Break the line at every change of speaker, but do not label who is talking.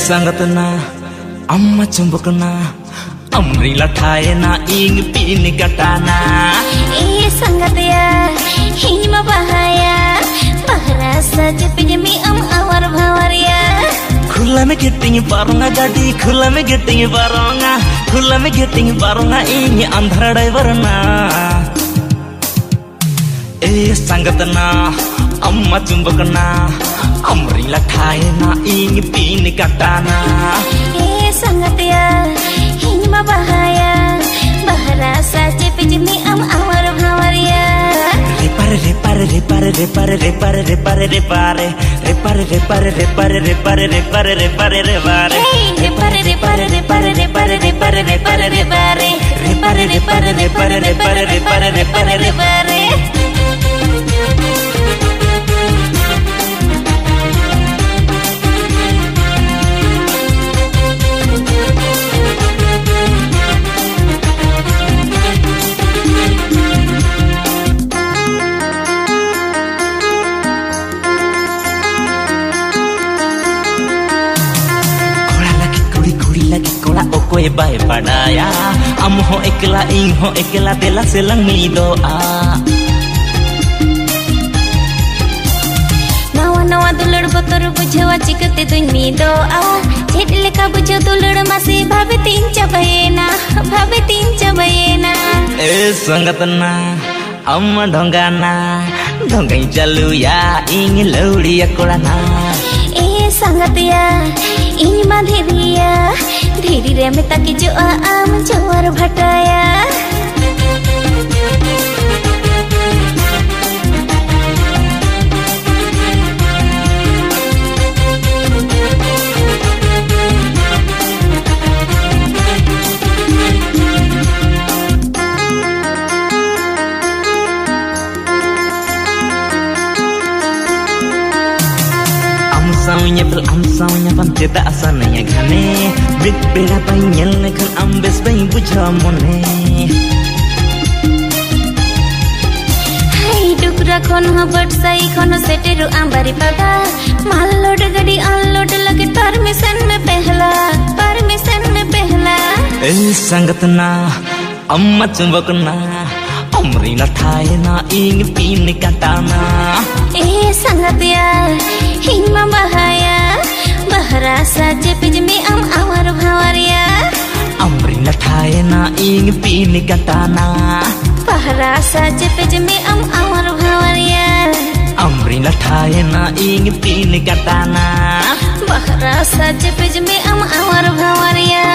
संगतना अम्मा चुंबकना अमरी लठाए ना इंग पीन कटाना
ए संगतिया हिमा बहाया बहरा सज पिजमी awar भावरिया
खुला में गेटिंग बारोंगा गाड़ी खुला में गेटिंग बारोंगा इंग अंधरा ड्राइवर ना ए संगतना अम्मा चुंबकना अमरी लठाए ना इंग पीन कटाना
ए संगतिया हिमा बहाया बहरा सज पिजमी awar भावरिया
कोई बाय पढ़ाया हम हो एकला इन हो एकला देला से लंगी दो आ
नवा नवा दुलड़ बतर बुझवा चिकते दुनी दो आ झेट लेका बुझो दुलड़ मासे भावे तीन चबेना
ए संगतना अम्मा ढोंगाना ढोंगाई चालू या इंग लौड़िया कोड़ाना
ए संगतिया इन माधेरिया धीरे रे में ताकि जो आम जोर भटाया
am saunya pan teta asananya gane big bera panyel kan ambes bai bujha mone
hai dukra kon ha bat sai kon seteru ambari pada mal load gadi unload lage permission में पहला
ए संगतना अम्मा चुंबकना अमरी लठाए ना इंग पीन कटाना
ए संगतिया हिमा बहाया बहरा सज पिजमी awar भावरिया
अमरी लठाए ना इंग पीन कटाना
बहरा सज पिजमी awar भावरिया
अमरी लठाए ना इंग पीन कटाना
बहरा सज पिजमी awar भावरिया।